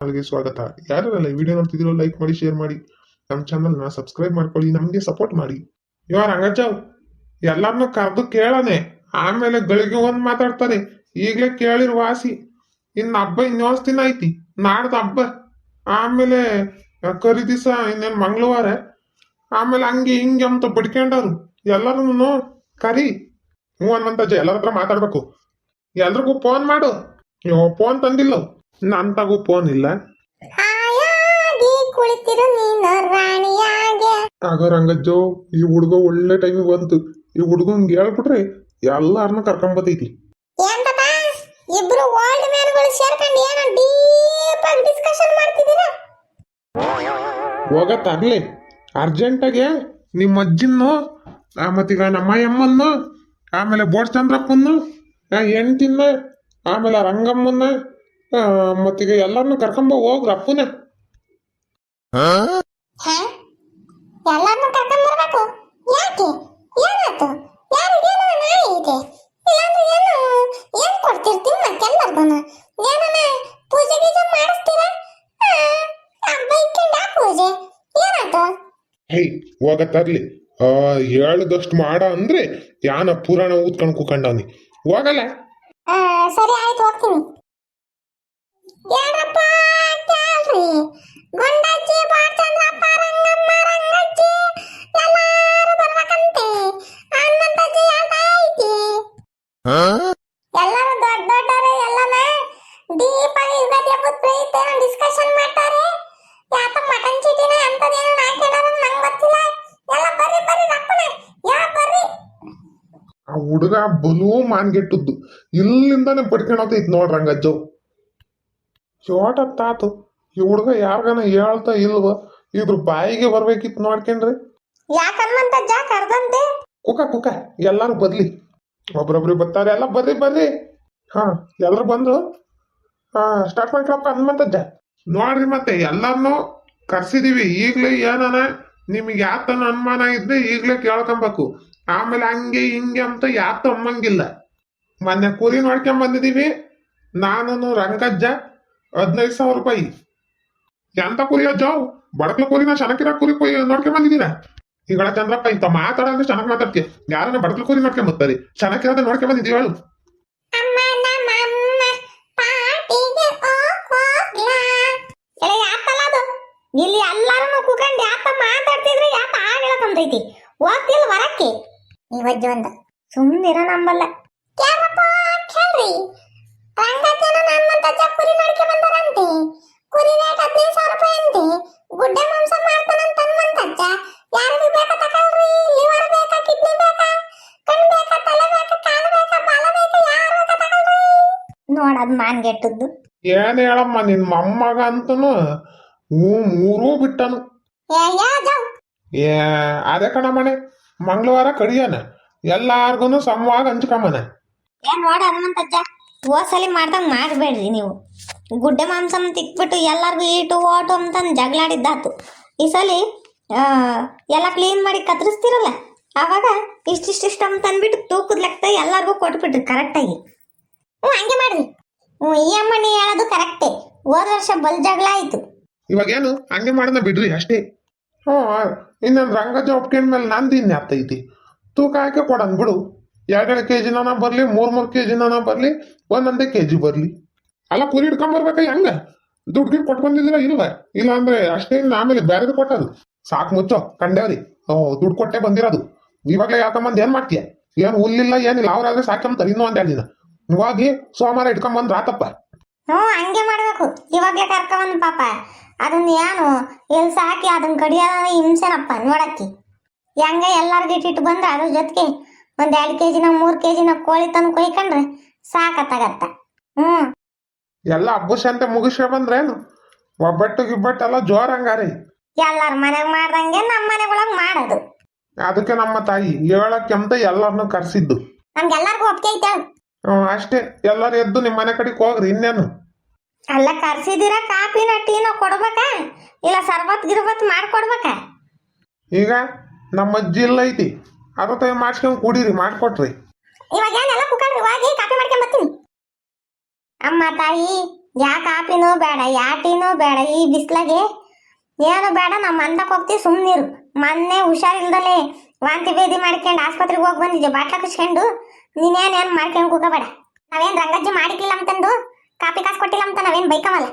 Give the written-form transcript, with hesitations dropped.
ಚಾನಲ್ಗೆ ಸ್ವಾಗತ. ಯಾರೆಲ್ಲ ಈ ವಿಡಿಯೋ ನೋಡ್ತಿದ್ದೀರೋ ಲೈಕ್ ಮಾಡಿ, ಶೇರ್ ಮಾಡಿ, ನಮ್ಮ ಚಾನಲ್ನ ಸಬ್ಸ್ಕ್ರೈಬ್ ಮಾಡ್ಕೊಳ್ಳಿ, ನಮಗೆ ಸಪೋರ್ಟ್ ಮಾಡಿ. ಇವ ರಂಗಜ್ಜವ್ ಎಲ್ಲಾರನ್ನೂ ಕರೆದು ಕೇಳನೆ, ಆಮೇಲೆ ಗಳಿಗೆ ಒಂದ್ ಮಾತಾಡ್ತಾರೆ. ಈಗಲೇ ಕೇಳಿರ್ ವಾಸಿ. ಇನ್ನು ಹಬ್ಬ ಇನ್ನೊಂದ್ ದಿನ ಐತಿ, ನಾಡ್ದು ಹಬ್ಬ. ಆಮೇಲೆ ಕರಿ ದಿವಸ ಇನ್ನೇನು ಮಂಗಳವಾರ. ಆಮೇಲೆ ಹಂಗೆ ಹಿಂಗೆ ಅಂತ ಬಿಡ್ಕೊಂಡವ್ರು ಎಲ್ಲರೂ ಕರಿ. ಹ್ಞೂ ಹನುಮಂತಜ್ಜ, ಎಲ್ಲರ ಹತ್ರ ಮಾತಾಡ್ಬೇಕು. ಎಲ್ರಿಗೂ ಫೋನ್ ಮಾಡು. ಫೋನ್ ತಂದಿಲ್ಲ, ನನ್ ತಗೋ ಫೋನ್ ಇಲ್ಲ. ಆಗ ರಂಗಜ್ಜೋ, ಈ ಹುಡುಗ ಒಳ್ಳೆ ಟೈಮಿಗೆ ಬಂತು. ಈ ಹುಡುಗಂಗೆ ಹೇಳ್ಬಿಟ್ರೆ ಎಲ್ಲಾರನ್ನ ಕರ್ಕೊಂಬತ್ತೈತಿ. ಇಬ್ರು ಓಲ್ಡ್ ಮ್ಯಾನ್ಗಳು ಸೇರ್ಕೊಂಡು ಏನೋ ಡೀಪ್ ಆಗಿ ಡಿಸ್ಕಷನ್ ಮಾಡ್ತಿದ್ದೀರಾ. ಹೋಗತ್ತಾಗ್ಲಿ ಅರ್ಜೆಂಟಾಗೆ ನಿಮ್ಮ ಅಜ್ಜಿನ್ನು, ಮತ್ತೀಗ ನಮ್ಮ ಅಮ್ಮನ್ನು, ಆಮೇಲೆ ಬೋಟ್ ಚಂದ್ರಪ್ಪನ್ನು, ಹೆಂಡ್ತಿನ್ನ, ಆಮೇಲೆ ರಂಗಮ್ಮನ್ನ, ಮತ್ತೀಗ ಎಲ್ಲರನ್ನು ಕರ್ಕೊಂಬ ಹೋಗ್ರ ಅಪ್ಪನ. ಎಲ್ಲಾರನ್ನೂ ಕರ್ಕೊಂಡ್ ಬರ್ಬೇಕು. ಯಾಕೆ? ಏನಾಯ್ತು? ಯಾರಿಗೇನೋ ನಾಯಿ ಇದೆ, ಇಲ್ಲಾಂದ್ರೆ ಏನ್ ಕೊಡ್ತಿರ್ತೀನಿ ಮತ್ತೆಲ್ಲರ್ಗೂನು. ಏನನ ಪೂಜೆ ಗೀಜೆ ಮಾಡಿಸ್ತೀರಾ? ಹಬ್ಬ ಇಟ್ಕೊಂಡ ಪೂಜೆ ಏನಾಯ್ತು? ಹೇ ಹೋಗತ್ತಾಗ್ಲಿ. ಹೇಳ್ದಷ್ಟು ಮಾಡ ಅಂದ್ರೆ ಯಾನ ಪುರಾಣ ಊದ್ಕೊಂಡು ಕೂಕೊಂಡವ್ನಿ. ಹೋಗಲ್ಲ. ಸರಿ ಆಯ್ತು, ಹೋಗ್ತೀನಿ. ಏನಪ್ಪ ಕೇಳ್ರಿ, ಗುಂಡಜ್ಜಿ, ಬಾಚಂದ್ರಪ್ಪ, ರಂಗಮ್ಮ, ರಂಗಜ್ಜಿ ಎಲ್ಲಾರು ಬರ್ಬೇಕಂತೆ. ಹನುಮಂತಜ್ಜಿ ಹೇಳ್ತಾ ಐತಿ. ಎಲ್ಲರೂ ದೊಡ್ಡ ದೊಡ್ಡರೆ ಎಲ್ಲನ ಡೀಪ್ ಆಗಿ ಯುಗಾದಿ ಹಬ್ಬದ ಪ್ರಯುಕ್ತ ಡಿಸ್ಕಷನ್ ಮಾಡ್ತಾರೆ. ಯಾಕ ಮಟನ್ ಚೀಟಿನ ಅಂತದೇನೋ ಹಾಕ್ಯಾರ ನಂಗೆ ಗೊತ್ತಿಲ್ಲ. ಎಲ್ಲ ಬರ್ರಿ ಬರ್ರಿ ರಪ್ಪನೆ, ಯಾ ಬರ್ರಿ. ಆ ಹುಡುಗ ಬಲೂ ಮಾನ್ಗೆಟ್ಟದ್ದು, ಇಲ್ಲಿಂದಾನೆ ಪಡ್ಕೊಂಡೋಗ್ತೈತಿ ನೋಡ್ರಿ ರಂಗಜ್ಜವ್. ಚೋಟತ್ತಾತು. ಈ ಹುಡುಗ ಯಾರ್ಗಾನ ಹೇಳ್ತಾ ಇಲ್ವ, ಇದ್ರ ಬಾಯಿಗೆ ಬರ್ಬೇಕಿತ್ತು ನೋಡ್ಕೊಂಡ್ರಿ. ಯಾಕ ಹನುಮಂತಜ್ಜ ಕರ್ದಂತೆ? ಕುಕ ಎಲ್ಲಾರು ಬರ್ಲಿ, ಒಬ್ರೊಬ್ರು ಬರ್ತಾರೆ. ಎಲ್ಲ ಬರ್ರಿ ಬರ್ರಿ. ಹಾ, ಎಲ್ಲರೂ ಬಂದ್ರು. ಸ್ಟಾರ್ಟ್ ಮಾಡ್ಕೊಳಪ್ಪ ಹನುಮಂತಜ್ಜ. ನೋಡ್ರಿ, ಮತ್ತೆ ಎಲ್ಲಾರನ್ನೂ ಕರ್ಸಿದೀವಿ. ಈಗ್ಲೇ ಏನನ ನಿಮ್ಗೆ ಯಾತನ ಅನುಮಾನ ಇದ್ರೆ ಈಗ್ಲೇ ಕೇಳ್ಕೊಬೇಕು. ಆಮೇಲೆ ಹಂಗೆ ಹಿಂಗೆ ಅಂತ ಯಾತ ಅಮ್ಮಂಗಿಲ್ಲ. ಮೊನ್ನೆ ಕುರಿ ನೋಡ್ಕೊಂಡ್ ಬಂದಿದೀವಿ ನಾನು ರಂಗಜ್ಜ. 15,000 ರೂಪಾಯಿ. ಎಂತ ಕುರಿ ಅಜ್ಜವ್? ಬಡಕ್ಲ ಕುರಿನ ಶನಕಿರ ಕುರಿ ನೋಡ್ಕೊಂಡ್ ಬಂದಿದ್ದೀರ? ಈಗಳ ಚಂದ್ರಪ್ಪ ಇಂತ ಮಾತಾಡಂದ್ರೆ ಚೆನ್ನಾಗಿ ಮಾತಾಡ್ತೀಯ. ಯಾರನ್ನ ಬಡಕ್ಲ ಕುರಿ ನೋಡ್ಕೊಂಡ್ ಬರ್ತಾರೆ, ಶನಕಿರದ ನೋಡ್ಕೊಂಡ್ ಬಂದಿದ್ದೀವಿ ಹೇಳು. ಇಲ್ಲಿ ಎಲ್ಲಾರು ಕೂಕೊಂಡು ಯಾಕ ಮಾತಾಡ್ತಿದ್ರೆ ಯಾಕ ಆಗಲಕಂತೈತಿ. ಹೋಗ್ತಿಲ್ ಹೊರಕ್ಕೆ ಇವಜ್ಜು ಅಂತ ಸುಮ್ಮನಿರ ನಂಬಲ್ಲ. ಕೇಳಪ್ಪ ಕೇಳ್ರಿ, ರಂಗಜ್ಜನ ಹನುಮಂತಜ್ಜ ಕುರಿ ನೋಡ್ಕೆ ಬಂದಾರಂತೆ. ಕುರಿ ರೇಟ್ 15,000 ರೂಪಾಯಿ ಅಂತೆ. ಗುಡ್ಡೆ ಮಾಂಸ ಮಾಡ್ತಾನಂತ ಹನುಮಂತಜ್ಜ. ಯಾರಿಗೂ ಬೇಕಾ ತಗೊಳ್ರಿ. ಲಿವರ್ ಬೇಕಾ, ಕಿಡ್ನಿ ಬೇಕಾ, ಕಣ್ಣು ಬೇಕಾ, ತಲೆ ಬೇಕಾ, ಕಾಲು ಬೇಕಾ, ಬಾಲ ಬೇಕಾ, ಯಾರು ಬೇಕಾ ತಗೊಳ್ರಿ. ನೋಡದ್ ಮಾನ್ಗೆಟ್ಟದ್ದು. ಏನ್ ಹೇಳಮ್ಮ, ನಿನ್ ಮೊಮ್ಮಗ ಅಂತನು ಮೂರೂ ಬಿಟ್ಟನು. ಏ ಅದೇ ಕಣ ಮನೆ, ಮಂಗಳವಾರ ಕಡಿಯಾನ ಎಲ್ಲಾರ್ಗು ಸಮವಾಗಿ ಹಂಚ್ಕಮ್ಮನ. ಏನ್ ನೋಡ ಹನುಮಂತಜ್ಜ, ಹೋಸಲಿ ಮಾಡ್ದಂಗ ಮಾಡ್ಬೇಡ್ರಿ ನೀವು. ಗುಡ್ಡೆ ಮಾಂಸನ ತಿಕ್ಬಿಟ್ಟು ಎಲ್ಲಾರ್ಗು ಈಟು ಓಟು ಅಂತಂದು ಜಗಳಾಡಿದ್ದಾತು. ಈ ಸಲಿ ಎಲ್ಲ ಕ್ಲೀನ್ ಮಾಡಿ ಕತ್ತರಿಸ್ತಿರಲ್ಲ, ಆವಾಗ ಇಷ್ಟಿಷ್ಟ ಅಂತ ಅಂದ್ಬಿಟ್ಟು ತೂಕದ ಲೆಕ್ಕ ಎಲ್ಲಾರ್ಗು ಕೊಟ್ಬಿಟ್ರಿ ಕರೆಕ್ಟಾಗಿ. ಹಂಗೆ ಮಾಡ್ರಿ. ಈ ಅಮ್ಮ ನೀ ಹೇಳೋದು ಕರೆಕ್ಟೇ. ಹೋದ ವರ್ಷ ಬಲ್ ಜಗಳ ಆಯ್ತು. ಇವಾಗೇನು ಹಂಗೆ ಮಾಡೋಣ ಬಿಡ್ರಿ ಅಷ್ಟೇ. ಇನ್ನೊಂದು ರಂಗಜ್ಜ ಒಪ್ಕೊಂಡ್ಮೇಲೆ ನಂದು ಇನ್ನು ಆಗ್ತೈತಿ. ತೂಕ ಹಾಕಿ ಕೊಡನ್ ಬಿಡು. 2 kg ಬರ್ಲಿ, 3 kg ಬರ್ಲಿ, 1 kg ಬರ್ಲಿ. ಅಲ್ಲ ಕುರಿ ಹಿಡ್ಕೊಂಬರ್ಬೇಕ ಹೆಂಗ? ದುಡ್ಡು ಕೊಟ್ಟು ಬಂದಿದ್ದೀರ ಇಲ್ವ? ಇಲ್ಲ ಅಂದ್ರೆ ಅಷ್ಟೇ. ಆಮೇಲೆ ಬೇರೆದು ಕೊಟ್ಟದು ಸಾಕು ಮುಚ್ಚೋ ಕಂಡೇವ್ರಿ. ದುಡ್ಡು ಕೊಟ್ಟೆ ಬಂದಿರೋದು. ಇವಾಗಲೇ ಯಾಕಂಬಂದು ಏನ್ ಮಾಡ್ತೀಯ? ಏನು ಹುಲ್ಲಿಲ್ಲ ಏನಿಲ್ಲ, ಅವ್ರಾದ್ರೆ ಸಾಕಂತಾರೆ. ಇನ್ನೂ 1-2 ದಿನ ಹೋಗಿ ಸೋಮವಾರ ಇಟ್ಕೊಂಬಂದ್ ರಾತಪ್ಪ. ಹಂಗೆ ಮಾಡ್ಬೇಕು. ಇವಾಗ್ಲೇ ಕರ್ಕೊಂಡ್ ಪಾಪ ಅದನ್ನ ಏನು ಎಲ್ಲಿ ಸಾಕಿ ಅದನ್ನ ಕಡಿಯೋದ ಹಿಂಸೆನಪ್ಪ ನೋಡಕ್ಕಿ. ಹೆಂಗ ಎಲ್ಲಾರ್ಗು ಇಟ್ಟಿಟ್ಟು ಬಂದ್ರೆ ಅದ್ರ ಜೊತೆಗೆ 1-2 kg 3 kg ಕೋಳಿ ತಂದು ಕೊಯ್ಕೊಂಡ್ರೆ ಸಾಕತ್ತಾಗತ್ತ. ಎಲ್ಲ ಹಬ್ಬಸಂತೆ ಮುಗಿಸ್ಕೊ ಬಂದ್ರೇನು? ಒಬ್ಬಟ್ಟು ಗಿಬ್ಬಟ್ಟು ಎಲ್ಲ ಜೋರ್ ಹಂಗಾರಿ. ಎಲ್ಲಾರ ಮನೆಗ್ ಮಾಡ್ದಂಗೆ ನಮ್ಮ ಮನೆಗೊಳಗ್ ಮಾಡೋದು. ಅದಕ್ಕೆ ನಮ್ಮ ತಾಯಿ ಹೇಳಕ್ಕೆಂತ ಎಲ್ಲರನ್ನು ಕರ್ಸಿದ್ದು. ನಮ್ಗೆಲ್ಲರಿಗೂ ಒಪ್ಪಿಗೆ ಐತೆ. ಅಷ್ಟೇ. ಎಲ್ಲರೂ ಎದ್ದು ನಿಮ್ಮ ಮನೆ ಕಡೆಗೆ ಹೋಗ್ರಿ. ಇನ್ನೇನು ಅಲ್ಲ, ಕರ್ಸಿದಿರ ಕಾಪಿನ ಟೀನೋ ಕೊಡ್ಬೇಕಾ, ಇಲ್ಲ ಸರ್ಬತ್ ಗಿರ್ಬತ್ ಮಾಡ್ಕೊಡ್ಬೇಕಾ? ಈಗ ನಮ್ಮ ಅಜ್ಜಿ ಇಲ್ಲ ಐತಿ, ಅದ್ರ ಮಾಡ್ಸ್ಕೊಂಡ್ ಕುಡೀರಿ, ಮಾಡ್ಕೊಟ್ರಿ. ಇವಾಗ ಏನೆಲ್ಲ ಕುಕ್ಕಂಡ್ರಿ, ಹೋಗಿ ಕಾಪಿ ಮಾಡ್ಕೊಂಡ್ ಬರ್ತೀನಿ. ಅಮ್ಮ ತಾಯಿ ಯಾ ಕಾಪಿನೂ ಬೇಡ ಯಾ ಟೀನೂ ಬೇಡ ಈ ಬಿಸ್ಲಾಗೆ ಏನು ಬೇಡ ನಮ್ಮ ಮಂದಕ್ಕೆ ಹೋಗ್ತೀವಿ ಸುಮ್ಮನಿರು. ಮೊನ್ನೆ ಹುಷಾರಿಲ್ದಲೆ ವಾಂತಿ ಭೇದಿ ಮಾಡ್ಕೊಂಡು ಆಸ್ಪತ್ರೆಗೆ ಹೋಗಿ ಬಂದಿದ್ದೆ ಬಾಟ್ಲ ಕಚ್ಕೊಂಡು. ನೀನೇನೇನು ಮಾಡ್ಕೊಂಡು ಕೂಗಬೇಡ. ನಾವೇನು ರಂಗಜ್ಜಿ ಮಾಡಿಕ್ಲಿಲ್ಲ ಅಂತಂದು ಕಾಪಿ ಕಾಸು ಕೊಟ್ಟಿಲ್ಲ ಅಂತ ನಾವೇನು ಬೈಕವಲ್ಲ.